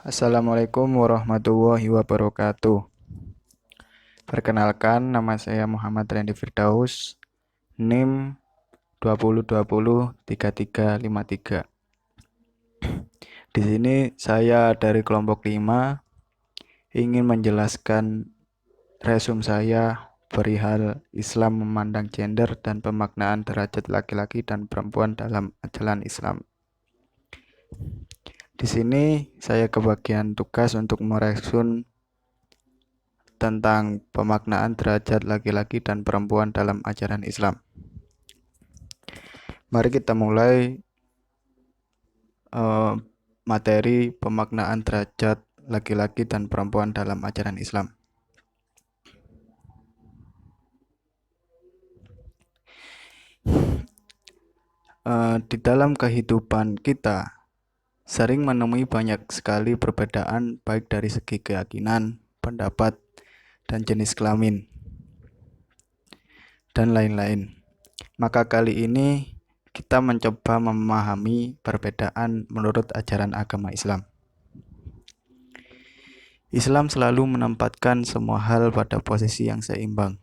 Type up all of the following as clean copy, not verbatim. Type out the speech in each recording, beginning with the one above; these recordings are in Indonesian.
Assalamualaikum warahmatullahi wabarakatuh. Perkenalkan, nama saya Muhammad Randy Firdaus, NIM 2020 3353. Di sini saya dari kelompok 5 ingin menjelaskan resume saya perihal Islam memandang gender dan pemaknaan derajat laki-laki dan perempuan dalam ajaran Islam. Di sini saya kebagian tugas untuk meresun tentang pemaknaan derajat laki-laki dan perempuan dalam ajaran Islam. Mari kita mulai materi pemaknaan derajat laki-laki dan perempuan dalam ajaran Islam. Di dalam kehidupan kita sering menemui banyak sekali perbedaan baik dari segi keyakinan, pendapat, dan jenis kelamin, dan lain-lain. Maka kali ini kita mencoba memahami perbedaan menurut ajaran agama Islam. Islam selalu menempatkan semua hal pada posisi yang seimbang.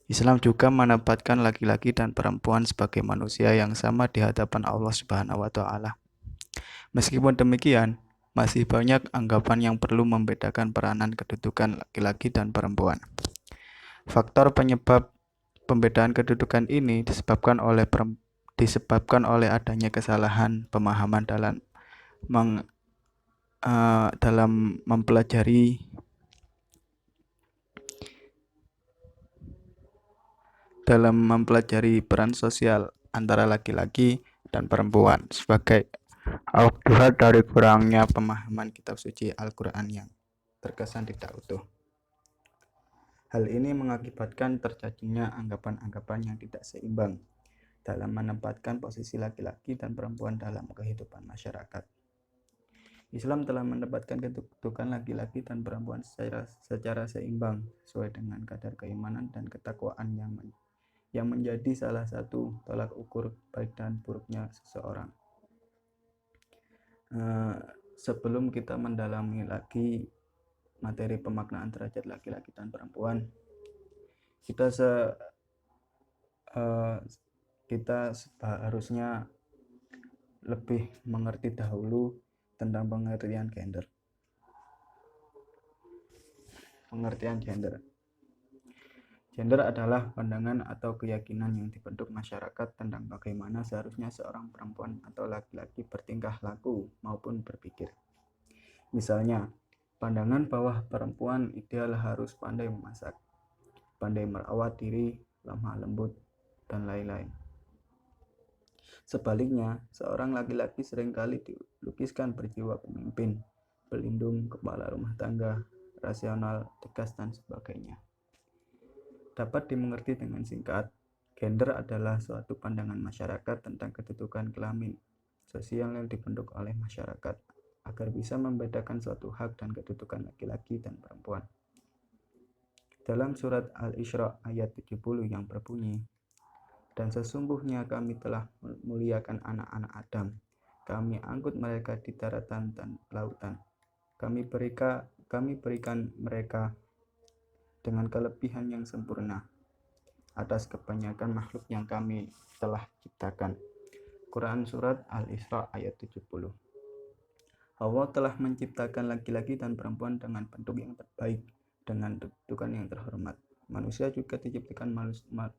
Islam juga menempatkan laki-laki dan perempuan sebagai manusia yang sama di hadapan Allah Subhanahu wa taala. Meskipun demikian, masih banyak anggapan yang perlu membedakan peranan kedudukan laki-laki dan perempuan. Faktor penyebab pembedaan kedudukan ini disebabkan oleh adanya kesalahan pemahaman dalam mempelajari peran sosial antara laki-laki dan perempuan sebagai akibat dari kurangnya pemahaman kitab suci Al-Quran yang terkesan tidak utuh. Hal ini mengakibatkan terjadinya anggapan-anggapan yang tidak seimbang dalam menempatkan posisi laki-laki dan perempuan dalam kehidupan masyarakat. Islam telah menempatkan kedudukan laki-laki dan perempuan secara seimbang sesuai dengan kadar keimanan dan ketakwaan yang menjadi salah satu tolak ukur baik dan buruknya seseorang. Sebelum kita mendalami lagi materi pemaknaan derajat laki-laki dan perempuan, kita seharusnya lebih mengerti dahulu tentang pengertian gender. Gender adalah pandangan atau keyakinan yang dibentuk masyarakat tentang bagaimana seharusnya seorang perempuan atau laki-laki bertingkah laku maupun berpikir. Misalnya, pandangan bahwa perempuan ideal harus pandai memasak, pandai merawat diri, lemah lembut, dan lain-lain. Sebaliknya, seorang laki-laki seringkali dilukiskan berjiwa pemimpin, pelindung, kepala rumah tangga, rasional, tegas, dan sebagainya. Dapat dimengerti dengan singkat, gender adalah suatu pandangan masyarakat tentang kedudukan kelamin sosial yang dibentuk oleh masyarakat agar bisa membedakan suatu hak dan kedudukan laki-laki dan perempuan. Dalam surat Al-Isra ayat 70 yang berbunyi, "Dan sesungguhnya kami telah memuliakan anak-anak Adam. Kami angkut mereka di daratan dan lautan. Kami berikan mereka dengan kelebihan yang sempurna atas kebanyakan makhluk yang kami telah ciptakan." Quran Surat Al-Isra ayat 70. Allah telah menciptakan laki-laki dan perempuan dengan bentuk yang terbaik, dengan kedudukan yang terhormat. Manusia juga diciptakan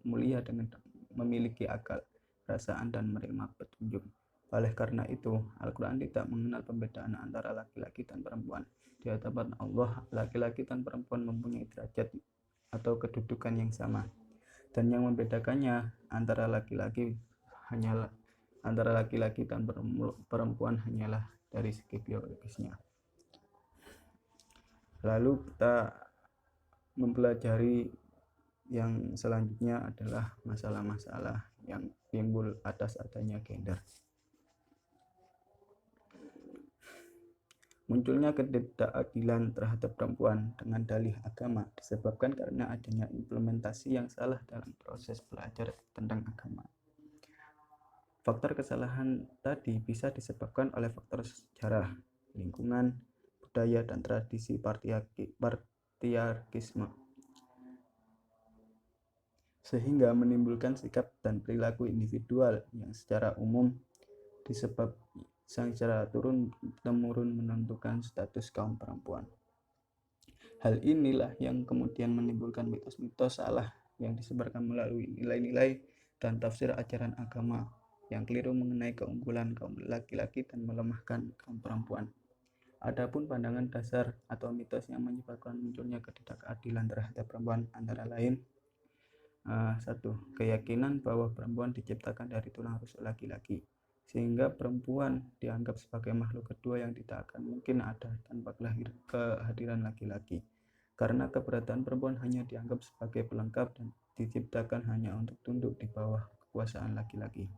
mulia dengan memiliki akal, perasaan, dan menerima petunjuk. Oleh karena itu, Al-Quran tidak mengenal pembedaan antara laki-laki dan perempuan. Di hadapan Allah, laki-laki dan perempuan mempunyai derajat atau kedudukan yang sama, dan yang membedakannya antara laki-laki dan perempuan hanyalah dari segi biologisnya. Lalu kita mempelajari yang selanjutnya adalah masalah-masalah yang timbul atas adanya gender. Munculnya ketidakadilan terhadap perempuan dengan dalih agama disebabkan karena adanya implementasi yang salah dalam proses belajar tentang agama. Faktor kesalahan tadi bisa disebabkan oleh faktor sejarah, lingkungan, budaya dan tradisi patriarkisme, sehingga menimbulkan sikap dan perilaku individual yang secara umum secara turun-temurun menentukan status kaum perempuan. Hal inilah yang kemudian menimbulkan mitos-mitos salah yang disebarkan melalui nilai-nilai dan tafsir ajaran agama yang keliru mengenai keunggulan kaum laki-laki dan melemahkan kaum perempuan. Adapun pandangan dasar atau mitos yang menyebabkan munculnya ketidakadilan terhadap perempuan antara lain: 1. Keyakinan bahwa perempuan diciptakan dari tulang rusuk laki-laki, sehingga perempuan dianggap sebagai makhluk kedua yang tidak akan mungkin ada tanpa kehadiran laki-laki, karena keberadaan perempuan hanya dianggap sebagai pelengkap dan diciptakan hanya untuk tunduk di bawah kekuasaan laki-laki.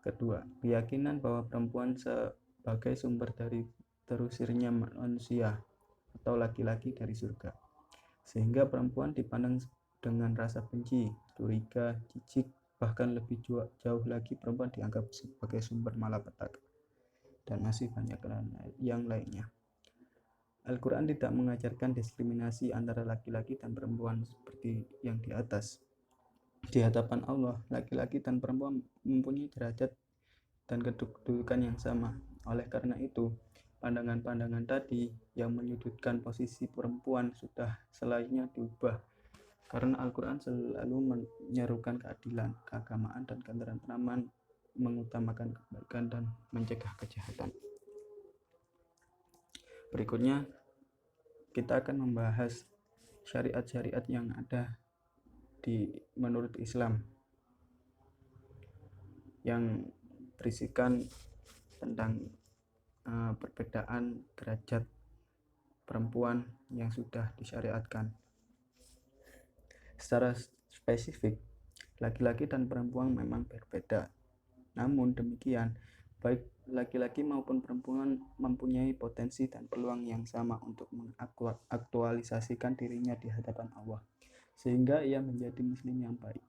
Kedua, keyakinan bahwa perempuan sebagai sumber dari terusirnya manusia atau laki-laki dari surga, sehingga perempuan dipandang dengan rasa benci, curiga, jijik, bahkan lebih jauh lagi perempuan dianggap sebagai sumber malapetaka, dan masih banyak yang lainnya. Al-Quran tidak mengajarkan diskriminasi antara laki-laki dan perempuan seperti yang di atas. Di hadapan Allah, laki-laki dan perempuan mempunyai derajat dan kedudukan yang sama. Oleh karena itu, pandangan-pandangan tadi yang menyudutkan posisi perempuan sudah selayaknya diubah, karena Al-Quran selalu menyerukan keadilan, keagamaan, dan ketentraman, mengutamakan kebaikan dan mencegah kejahatan. Berikutnya, kita akan membahas syariat-syariat yang ada menurut Islam yang berisikan tentang perbedaan derajat perempuan yang sudah disyariatkan. Secara spesifik, laki-laki dan perempuan memang berbeda. Namun demikian, baik laki-laki maupun perempuan mempunyai potensi dan peluang yang sama untuk mengaktualisasikan dirinya di hadapan Allah, sehingga ia menjadi muslim yang baik.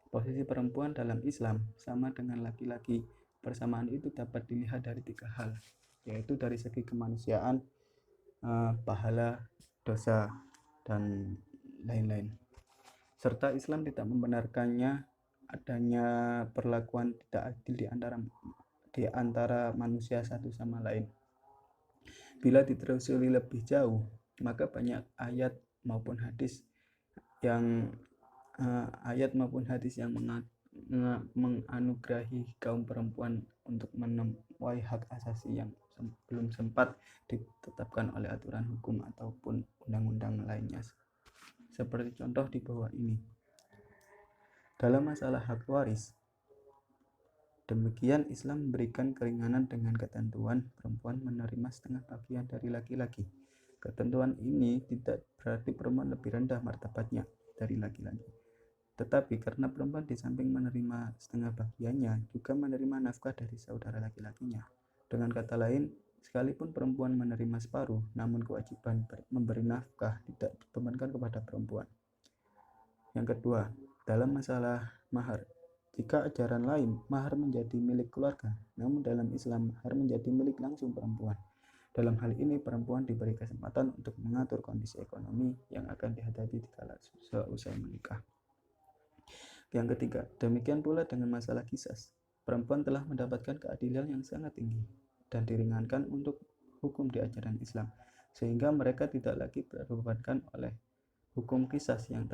Posisi perempuan dalam Islam sama dengan laki-laki. Persamaan itu dapat dilihat dari 3 hal, yaitu dari segi kemanusiaan, pahala, dosa, dan lain-lain. Serta Islam tidak membenarkannya adanya perlakuan tidak adil di antara manusia satu sama lain. Bila ditelusuri lebih jauh, maka banyak ayat maupun hadis yang menganugerahi kaum perempuan untuk menemui hak asasi yang belum sempat ditetapkan oleh aturan hukum ataupun undang-undang lainnya. Seperti contoh di bawah ini. Dalam masalah hak waris, demikian Islam memberikan keringanan dengan ketentuan perempuan menerima setengah bagian dari laki-laki. Ketentuan ini tidak berarti perempuan lebih rendah martabatnya dari laki-laki. Tetapi karena perempuan di samping menerima setengah bagiannya, juga menerima nafkah dari saudara laki-lakinya. Dengan kata lain, sekalipun perempuan menerima separuh, namun kewajiban memberi nafkah tidak dibebankan kepada perempuan. Yang kedua, dalam masalah mahar, jika ajaran lain, mahar menjadi milik keluarga, namun dalam Islam mahar menjadi milik langsung perempuan. Dalam hal ini, perempuan diberi kesempatan untuk mengatur kondisi ekonomi yang akan dihadapi dikala seusai menikah. Yang ketiga, demikian pula dengan masalah qisas. Perempuan telah mendapatkan keadilan yang sangat tinggi dan diringankan untuk hukum di ajaran Islam, sehingga mereka tidak lagi terbebankan oleh hukum qisas yang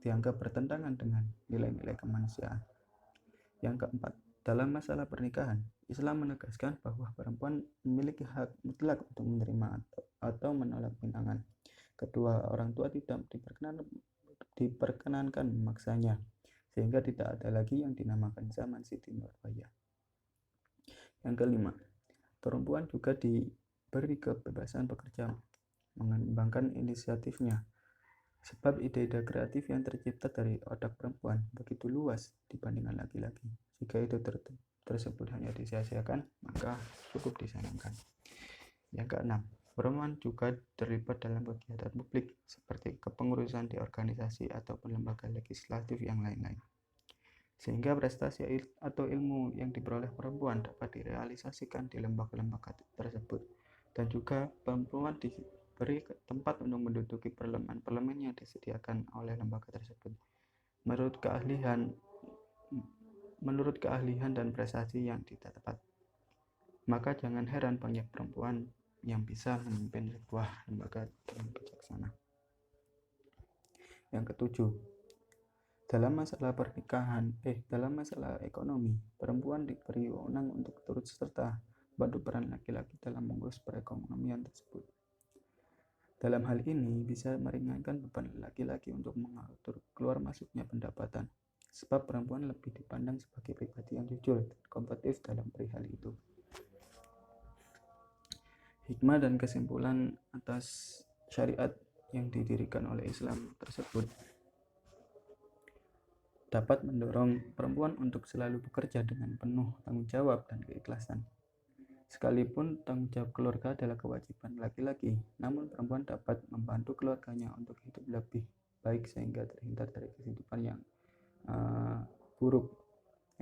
dianggap bertentangan dengan nilai-nilai kemanusiaan. Yang keempat, dalam masalah pernikahan, Islam menegaskan bahwa perempuan memiliki hak mutlak untuk menerima atau menolak pinangan. Kedua orang tua tidak diperkenankan memaksanya, sehingga tidak ada lagi yang dinamakan zaman Siti Nurbaya. Yang kelima, perempuan juga diberi kebebasan bekerja, mengembangkan inisiatifnya, sebab ide-ide kreatif yang tercipta dari otak perempuan begitu luas dibandingkan laki-laki. Jika itu tersebut hanya disia-siakan, maka cukup disayangkan. Yang keenam, perempuan juga terlibat dalam kegiatan publik seperti kepengurusan di organisasi ataupun lembaga legislatif yang lain-lain, sehingga prestasi atau ilmu yang diperoleh perempuan dapat direalisasikan di lembaga-lembaga tersebut. dan juga perempuan diberi tempat untuk menduduki parlemen yang disediakan oleh lembaga tersebut. Menurut keahlian dan prestasi yang didapat, maka jangan heran banyak perempuan yang bisa memimpin sebuah lembaga dengan bijaksana. Yang ketujuh, dalam masalah ekonomi, perempuan diberi wewenang untuk turut serta bantu peran laki-laki dalam mengurus perekonomian tersebut. Dalam hal ini bisa meringankan beban laki-laki untuk mengatur keluar masuknya pendapatan, sebab perempuan lebih dipandang sebagai pribadi yang jujur dan kompetitif dalam perihal itu. Hikmah dan kesimpulan atas syariat yang didirikan oleh Islam tersebut dapat mendorong perempuan untuk selalu bekerja dengan penuh tanggung jawab dan keikhlasan. Sekalipun tanggung jawab keluarga adalah kewajiban laki-laki, namun perempuan dapat membantu keluarganya untuk hidup lebih baik sehingga terhindar dari kehidupan yang buruk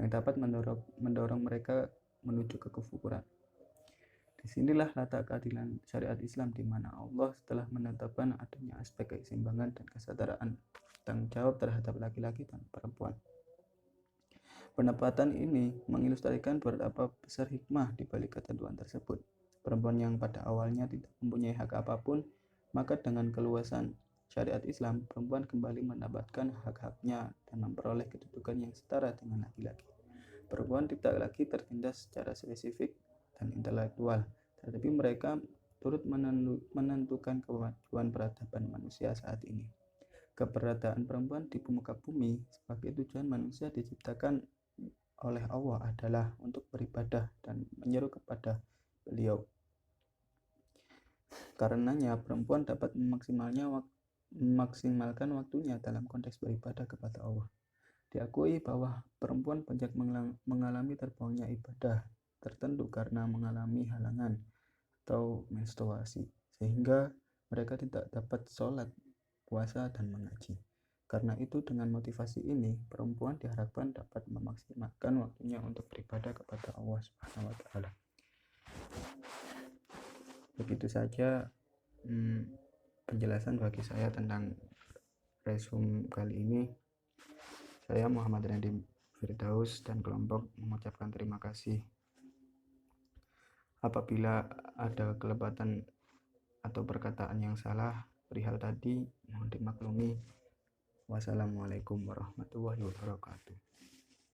yang dapat mendorong mereka menuju kekufuran. Disinilah letak keadilan syariat Islam, di mana Allah telah menetapkan adanya aspek keseimbangan dan kesetaraan tanggung jawab terhadap laki-laki dan perempuan. Penempatan ini mengilustrasikan betapa besar hikmah di balik ketentuan tersebut. Perempuan yang pada awalnya tidak mempunyai hak apapun, maka dengan keluasan syariat Islam, perempuan kembali mendapatkan hak-haknya dan memperoleh kedudukan yang setara dengan laki-laki. Perempuan tidak lagi tertindas secara spesifik dan intelektual, tetapi mereka turut menentukan kemajuan peradaban manusia saat ini. Keberadaan perempuan di muka bumi sebagai tujuan manusia diciptakan oleh Allah adalah untuk beribadah dan menyeru kepada Beliau. Karenanya perempuan dapat memaksimalkan waktunya dalam konteks beribadah kepada Allah. Diakui bahwa perempuan banyak mengalami terbawanya ibadah tertentu karena mengalami halangan atau menstruasi, sehingga mereka tidak dapat sholat, puasa, dan mengaji. Karena itu, dengan motivasi ini, perempuan diharapkan dapat memaksimalkan waktunya untuk beribadah kepada Allah Subhanahu wa Ta'ala. Begitu saja penjelasan bagi saya tentang resume kali ini. Saya Muhammad Randy Firdaus dan kelompok mengucapkan terima kasih. Apabila ada kelebatan atau perkataan yang salah perihal tadi, mohon dimaklumi. Wassalamualaikum warahmatullahi wabarakatuh.